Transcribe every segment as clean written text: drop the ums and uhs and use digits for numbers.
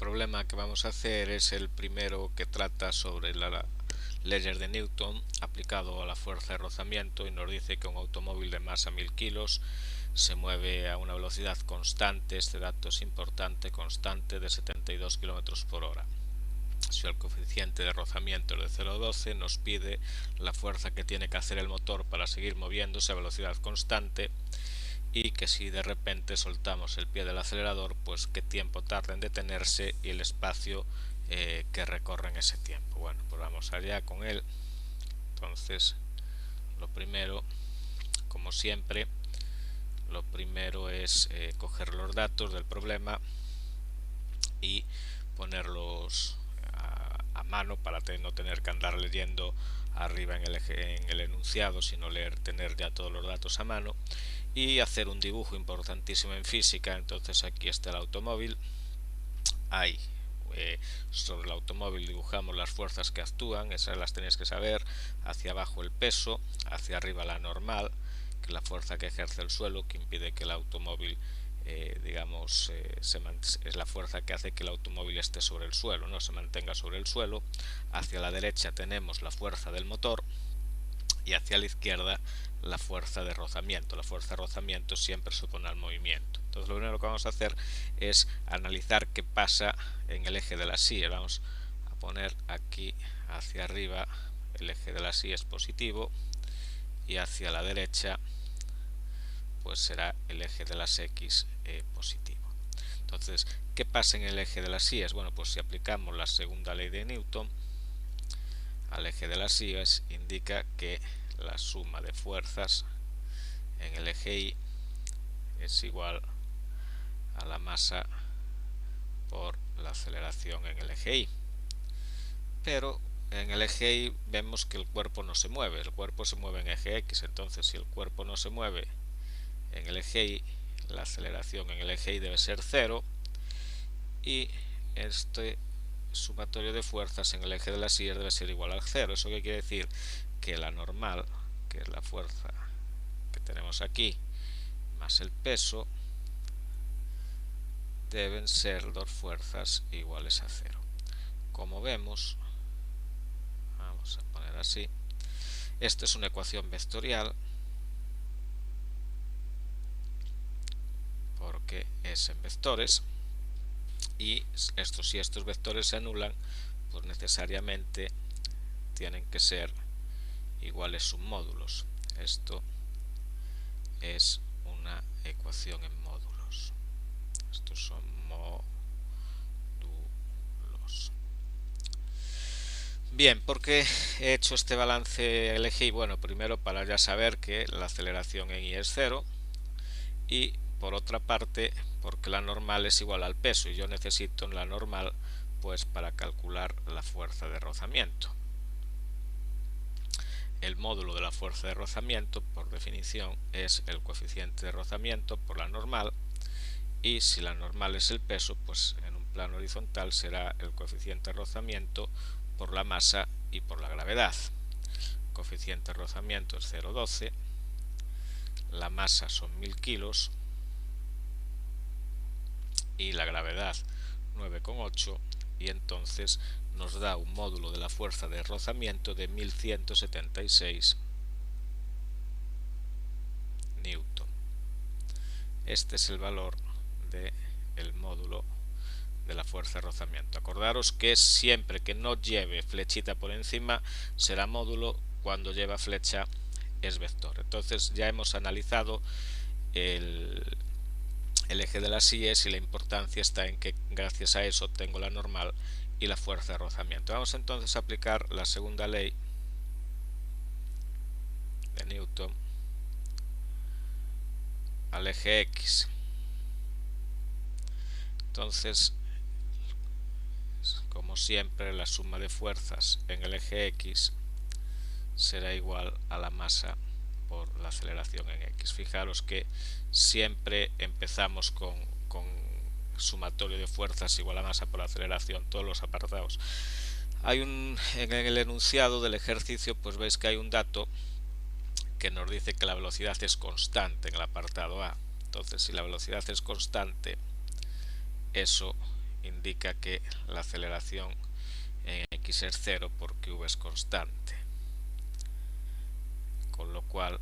problema que vamos a hacer es el primero que trata sobre la leyes de Newton aplicado a la fuerza de rozamiento y nos dice que un automóvil de masa 1000 kilos se mueve a una velocidad constante, este dato es importante, constante de 72 km por hora. Si el coeficiente de rozamiento es de 0,12, nos pide la fuerza que tiene que hacer el motor para seguir moviéndose a velocidad constante y que si de repente soltamos el pie del acelerador, pues qué tiempo tarda en detenerse y el espacio que recorre en ese tiempo. Bueno, pues vamos allá con él. Entonces, lo primero, como siempre, lo primero es coger los datos del problema y ponerlos a mano para no tener que andar leyendo arriba en el enunciado, sino tener ya todos los datos a mano y hacer un dibujo importantísimo en física. Entonces aquí está el automóvil, sobre el automóvil dibujamos las fuerzas que actúan, esas las tenéis que saber. Hacia abajo el peso, hacia arriba la normal, que es la fuerza que ejerce el suelo, que impide que el automóvil es la fuerza que hace que el automóvil esté sobre el suelo, no se mantenga sobre el suelo. Hacia la derecha tenemos la fuerza del motor y hacia la izquierda la fuerza de rozamiento. La fuerza de rozamiento siempre supone al movimiento. Entonces lo primero que vamos a hacer es analizar qué pasa en el eje de la silla. Vamos a poner aquí hacia arriba el eje de la silla es positivo y hacia la derecha pues será el eje de las X positivo. Entonces, ¿qué pasa en el eje de las sillas? Bueno, pues si aplicamos la segunda ley de Newton al eje de las sillas, indica que la suma de fuerzas en el eje Y es igual a la masa por la aceleración en el eje Y. Pero en el eje Y vemos que el cuerpo no se mueve, el cuerpo se mueve en eje X, entonces si el cuerpo no se mueve en el eje Y, la aceleración en el eje Y debe ser 0 y este sumatorio de fuerzas en el eje de la silla debe ser igual al 0. ¿Eso qué quiere decir? Que la normal, que es la fuerza que tenemos aquí, más el peso, deben ser dos fuerzas iguales a 0. Como vemos, vamos a poner así, esta es una ecuación vectorial porque es en vectores y si estos vectores se anulan, pues necesariamente tienen que ser iguales submódulos. Esto es una ecuación en módulos. Estos son módulos. Bien, ¿por qué he hecho este balance el eje Y? Bueno, primero para ya saber que la aceleración en Y es 0 y por otra parte porque la normal es igual al peso y yo necesito la normal pues para calcular la fuerza de rozamiento. El módulo de la fuerza de rozamiento por definición es el coeficiente de rozamiento por la normal y si la normal es el peso, pues en un plano horizontal será el coeficiente de rozamiento por la masa y por la gravedad. El coeficiente de rozamiento es 0,12, la masa son 1000 kilos y la gravedad 9,8 y entonces nos da un módulo de la fuerza de rozamiento de 1176 newton. Este es el valor del módulo de la fuerza de rozamiento. Acordaros que siempre que no lleve flechita por encima será módulo, cuando lleva flecha es vector. Entonces ya hemos analizado el eje de las sillas y la importancia está en que gracias a eso tengo la normal y la fuerza de rozamiento. Vamos entonces a aplicar la segunda ley de Newton al eje X. Entonces, como siempre, la suma de fuerzas en el eje X será igual a la masa por la aceleración en X. Fijaros que siempre empezamos con sumatorio de fuerzas igual a masa por la aceleración, todos los apartados. En el enunciado del ejercicio, pues veis que hay un dato que nos dice que la velocidad es constante en el apartado A. Entonces, si la velocidad es constante, eso indica que la aceleración en x es 0 porque v es constante, con lo cual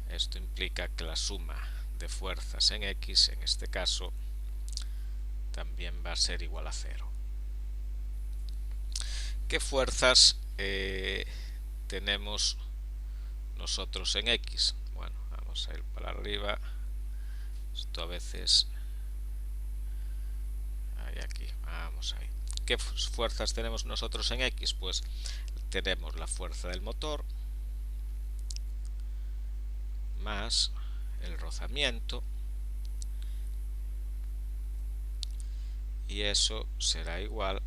esto implica que la suma de fuerzas en x, en este caso, también va a ser igual a 0. ¿Qué fuerzas tenemos nosotros en x? Bueno, vamos a ir para arriba. Esto a veces... aquí, vamos ahí. ¿Qué fuerzas tenemos nosotros en x? Pues tenemos la fuerza del motor más el rozamiento, y eso será igual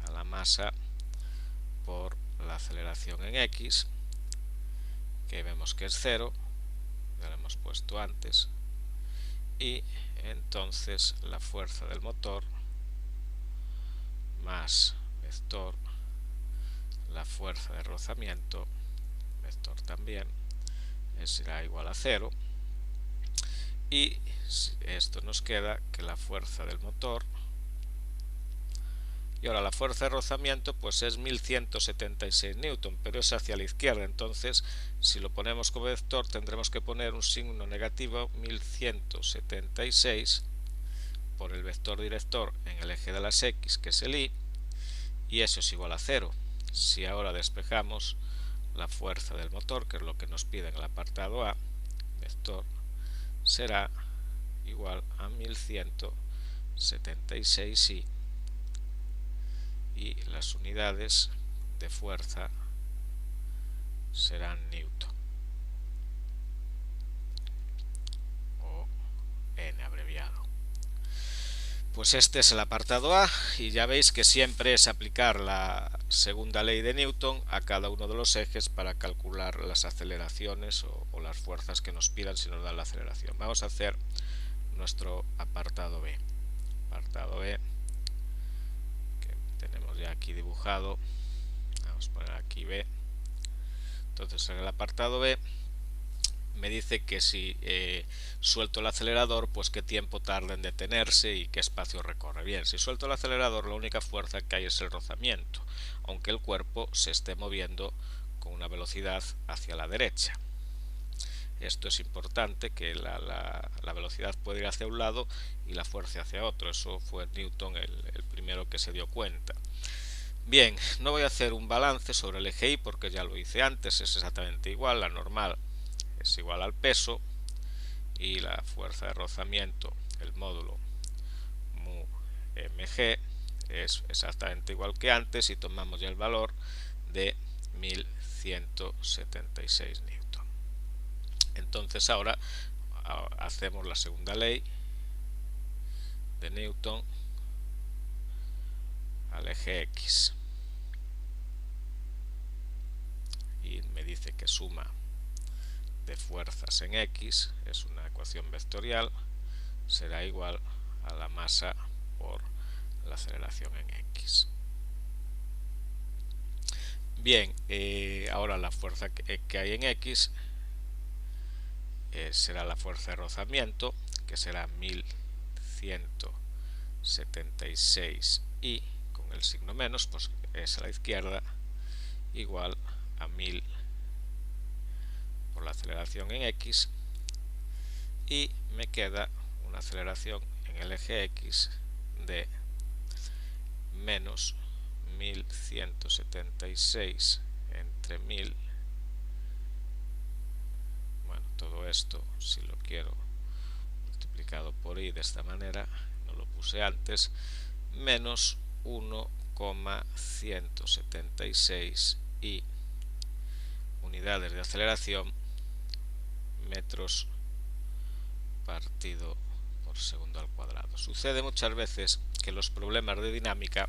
a la masa por la aceleración en x, que vemos que es 0, ya lo hemos puesto antes, y entonces la fuerza del motor más vector la fuerza de rozamiento, vector también, será igual a 0, y esto nos queda que la fuerza del motor, y ahora la fuerza de rozamiento pues es 1176 newton, pero es hacia la izquierda, entonces si lo ponemos como vector tendremos que poner un signo negativo 1176 por el vector director en el eje de las x, que es el y eso es igual a 0. Si ahora despejamos la fuerza del motor, que es lo que nos pide en el apartado A, vector será igual a 1176 y las unidades de fuerza serán newton, o N abreviado. Pues este es el apartado A, y ya veis que siempre es aplicar la segunda ley de Newton a cada uno de los ejes para calcular las aceleraciones o las fuerzas que nos pidan si nos dan la aceleración. Vamos a hacer nuestro apartado B. Apartado B, que tenemos ya aquí dibujado. Vamos a poner aquí B. Entonces en el apartado B me dice que si suelto el acelerador, pues qué tiempo tarda en detenerse y qué espacio recorre. Bien, si suelto el acelerador, la única fuerza que hay es el rozamiento, aunque el cuerpo se esté moviendo con una velocidad hacia la derecha. Esto es importante, que la velocidad puede ir hacia un lado y la fuerza hacia otro. Eso fue Newton el primero que se dio cuenta. Bien, no voy a hacer un balance sobre el eje Y porque ya lo hice antes, es exactamente igual, la normal es igual al peso y la fuerza de rozamiento, el módulo mu mg, es exactamente igual que antes, y tomamos ya el valor de 1176 newton. Entonces ahora hacemos la segunda ley de Newton al eje X y me dice que suma de fuerzas en X es una ecuación vectorial, será igual a la masa por la aceleración en X. Bien, ahora la fuerza que hay en X será la fuerza de rozamiento, que será 1176 y con el signo menos, pues es a la izquierda, igual a 1000 por la aceleración en X, y me queda una aceleración en el eje X de menos 1176 entre 1000. Bueno, todo esto, si lo quiero multiplicado por y de esta manera, no lo puse antes, menos 1,176 y unidades de aceleración metros partido por segundo al cuadrado. Sucede muchas veces que los problemas de dinámica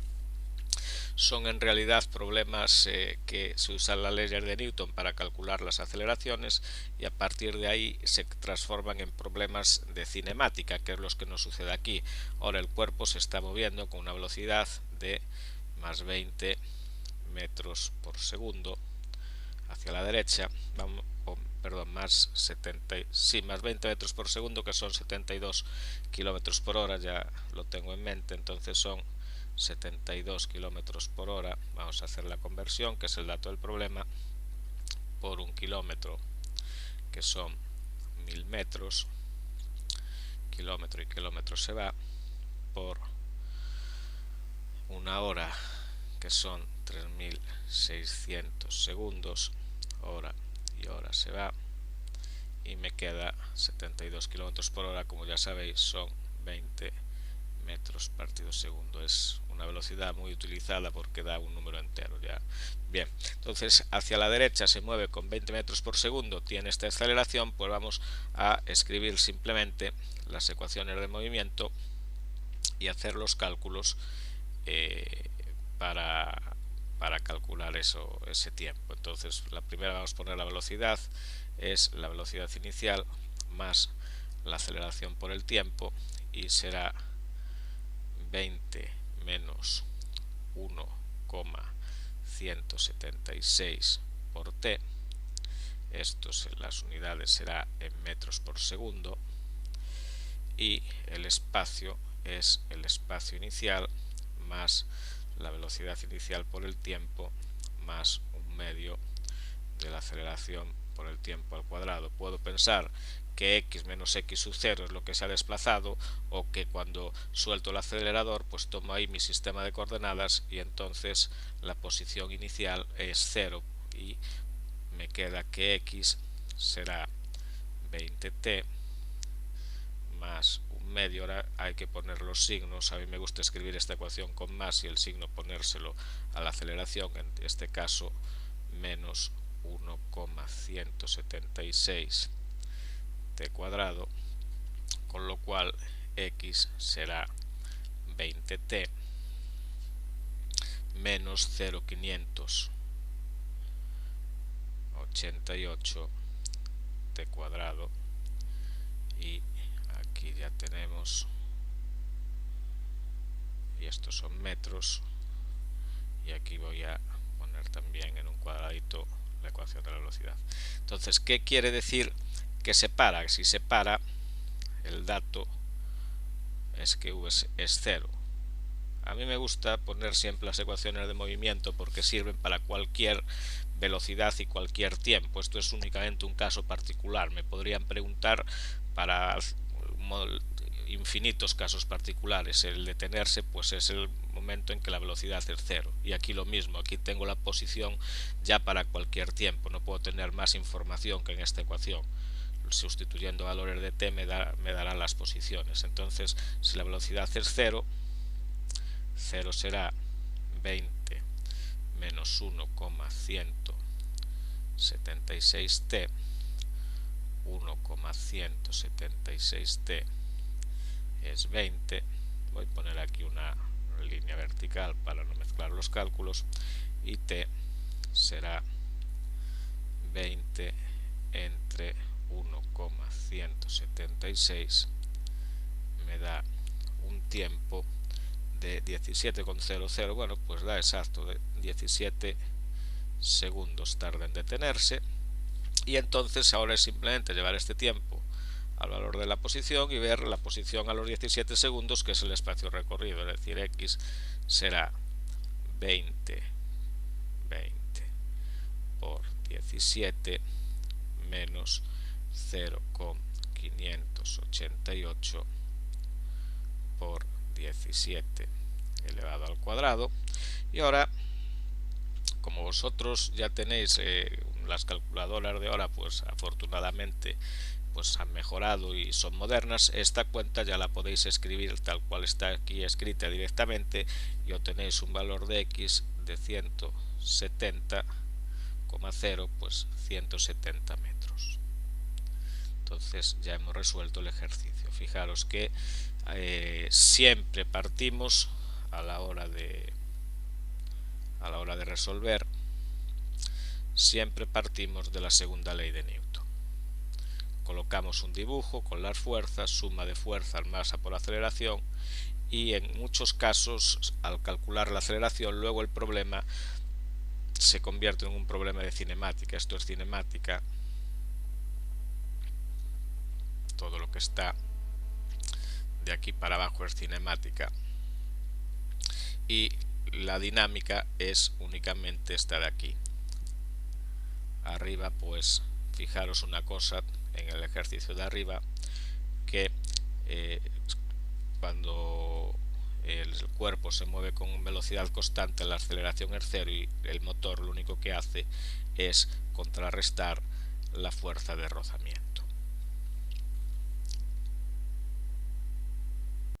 son en realidad problemas que se usan las leyes de Newton para calcular las aceleraciones, y a partir de ahí se transforman en problemas de cinemática, que es lo que nos sucede aquí. Ahora el cuerpo se está moviendo con una velocidad de más 20 metros por segundo hacia la derecha, perdón, más 20 metros por segundo, que son 72 kilómetros por hora, ya lo tengo en mente, entonces son 72 kilómetros por hora. Vamos a hacer la conversión, que es el dato del problema, por un kilómetro, que son 1000 metros, kilómetro y kilómetro se va, por una hora, que son 3600 segundos, hora y hora se va, y me queda 72 kilómetros por hora, como ya sabéis son 20 metros partido segundo. Es una velocidad muy utilizada porque da un número entero ya. Bien, entonces hacia la derecha se mueve con 20 metros por segundo, tiene esta aceleración, pues vamos a escribir simplemente las ecuaciones de movimiento y hacer los cálculos para calcular ese tiempo. Entonces la primera, vamos a poner la velocidad, es la velocidad inicial más la aceleración por el tiempo, y será 20 menos 1,176 por t. Esto en las unidades será en metros por segundo, y el espacio es el espacio inicial más la velocidad inicial por el tiempo más un medio de la aceleración por el tiempo al cuadrado. Puedo pensar que x menos x sub 0 es lo que se ha desplazado, o que cuando suelto el acelerador pues tomo ahí mi sistema de coordenadas y entonces la posición inicial es 0, y me queda que x será 20t más un medio. Ahora hay que poner los signos, a mí me gusta escribir esta ecuación con más y el signo ponérselo a la aceleración, en este caso menos 1,176 t cuadrado, con lo cual x será 20t menos 0,588 t cuadrado, y aquí ya tenemos, y estos son metros, y aquí voy a poner también en un cuadradito la ecuación de la velocidad. Entonces, ¿qué quiere decir que se para? Si se para, el dato es que v es 0. A mí me gusta poner siempre las ecuaciones de movimiento porque sirven para cualquier velocidad y cualquier tiempo. Esto es únicamente un caso particular. Me podrían preguntar para infinitos casos particulares. El detenerse pues es el momento en que la velocidad es 0, y aquí lo mismo, aquí tengo la posición ya para cualquier tiempo, no puedo tener más información que en esta ecuación. Sustituyendo valores de t me darán las posiciones. Entonces, si la velocidad es 0, 0 será 20 menos 1,176t, 1,176t es 20. Voy a poner aquí una línea vertical para no mezclar los cálculos, y t será 20 entre 1,176, me da un tiempo de 17,00, bueno, pues da exacto de 17 segundos tarda en detenerse, y entonces ahora es simplemente llevar este tiempo al valor de la posición y ver la posición a los 17 segundos, que es el espacio recorrido, es decir, x será 20 por 17 menos 0,588 por 17 elevado al cuadrado. Y ahora, como vosotros ya tenéis las calculadoras de hora, pues afortunadamente pues han mejorado y son modernas, esta cuenta ya la podéis escribir tal cual está aquí escrita directamente, y obtenéis un valor de x de 170,0, pues 170 metros. Entonces ya hemos resuelto el ejercicio. Fijaros que siempre partimos a la hora de resolver, siempre partimos de la segunda ley de Newton. Colocamos un dibujo con las fuerzas, suma de fuerzas, masa por aceleración, y en muchos casos al calcular la aceleración luego el problema se convierte en un problema de cinemática. Esto es cinemática, todo lo que está de aquí para abajo es cinemática, y la dinámica es únicamente esta de aquí. Arriba, pues fijaros una cosa en el ejercicio de arriba, que cuando el cuerpo se mueve con velocidad constante, la aceleración es cero, y el motor lo único que hace es contrarrestar la fuerza de rozamiento.